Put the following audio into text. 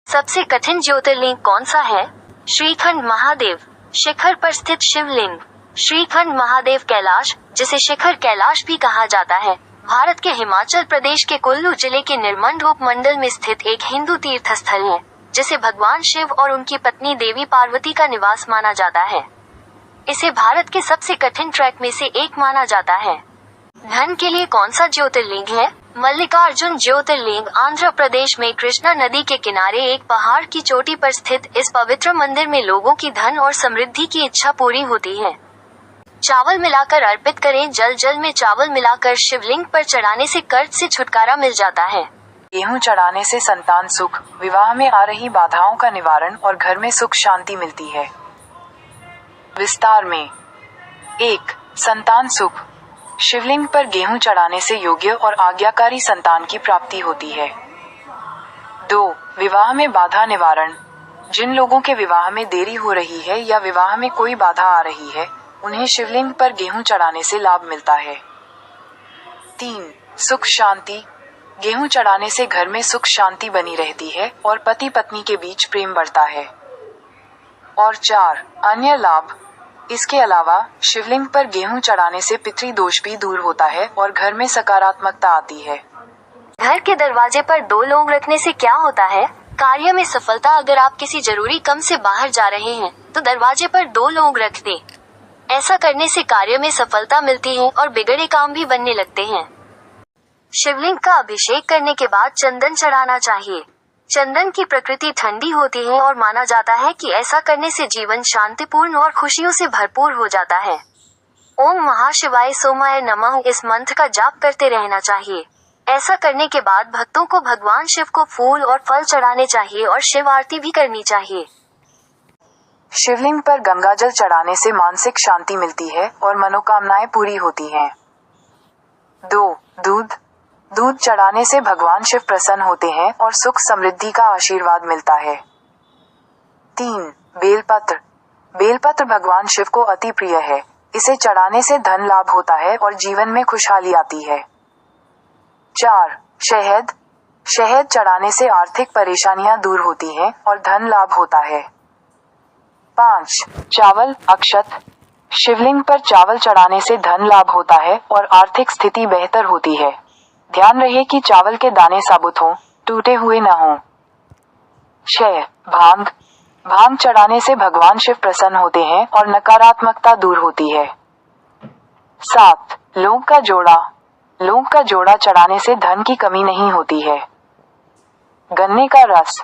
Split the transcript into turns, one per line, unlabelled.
सबसे कठिन ज्योतिर्लिंग कौन सा है? श्रीखंड महादेव। शिखर पर स्थित शिवलिंग। श्रीखंड महादेव कैलाश, जिसे शिखर कैलाश भी कहा जाता है, भारत के हिमाचल प्रदेश के कुल्लू जिले के निरमंड उपमंडल में स्थित एक हिंदू तीर्थ स्थल है, जिसे भगवान शिव और उनकी पत्नी देवी पार्वती का निवास माना जाता है। इसे भारत के सबसे कठिन ट्रैक में से एक माना जाता है। धन के लिए कौन सा ज्योतिर्लिंग है? मल्लिकार्जुन ज्योतिर्लिंग। आंध्र प्रदेश में कृष्णा नदी के किनारे एक पहाड़ की चोटी पर स्थित इस पवित्र मंदिर में लोगों की धन और समृद्धि की इच्छा पूरी होती है। चावल मिलाकर अर्पित करें। जल में चावल मिलाकर शिवलिंग पर चढ़ाने से कर्ज से छुटकारा मिल जाता है।
गेहूं चढ़ाने से संतान सुख, विवाह में आ रही बाधाओं का निवारण और घर में सुख शांति मिलती है। विस्तार में 1. संतान सुख। शिवलिंग पर गेहूं चढ़ाने से योग्य और आज्ञाकारी संतान की प्राप्ति होती है। 2. विवाह में बाधा निवारण। जिन लोगों के विवाह में देरी हो रही है या विवाह में कोई बाधा आ रही है, उन्हें शिवलिंग पर गेहूं चढ़ाने से लाभ मिलता है। 3. सुख शांति। गेहूं चढ़ाने से घर में सुख शांति बनी रहती है और पति पत्नी के बीच प्रेम बढ़ता है। और 4. अन्य लाभ। इसके अलावा शिवलिंग पर गेहूं चढ़ाने से पितृदोष भी दूर होता है और घर में सकारात्मकता आती है।
घर के दरवाजे पर 2 लोग रखने से क्या होता है? कार्य में सफलता। अगर आप किसी जरूरी काम से बाहर जा रहे हैं, तो दरवाजे पर 2 लोग रख दें। ऐसा करने से कार्य में सफलता मिलती है और बिगड़े काम भी बनने लगते हैं। शिवलिंग का अभिषेक करने के बाद चंदन चढ़ाना चाहिए। चंदन की प्रकृति ठंडी होती है और माना जाता है कि ऐसा करने से जीवन शांतिपूर्ण और खुशियों से भरपूर हो जाता है। ओम महाशिवाय सोमाय नमः इस मंत्र का जाप करते रहना चाहिए। ऐसा करने के बाद भक्तों को भगवान शिव को फूल और फल चढ़ाने चाहिए और शिव आरती भी करनी चाहिए।
शिवलिंग पर गंगाजल चढ़ाने से मानसिक शांति मिलती है और मनोकामनाएं पूरी होती हैं। 2. दूध चढ़ाने से भगवान शिव प्रसन्न होते हैं और सुख समृद्धि का आशीर्वाद मिलता है। 3. बेलपत्र भगवान शिव को अति प्रिय है। इसे चढ़ाने से धन लाभ होता है और जीवन में खुशहाली आती है। 4. शहद चढ़ाने से आर्थिक परेशानियां दूर होती हैं और धन लाभ होता है। 5. चावल अक्षत। शिवलिंग पर चावल चढ़ाने से धन लाभ होता है और आर्थिक स्थिति बेहतर होती है। ध्यान रहे कि चावल के दाने साबुत हों, टूटे हुए न हों। 6. भांग चढ़ाने से भगवान शिव प्रसन्न होते हैं और नकारात्मकता दूर होती है। 7. लौंग का जोड़ा चढ़ाने से धन की कमी नहीं होती है। गन्ने का रस।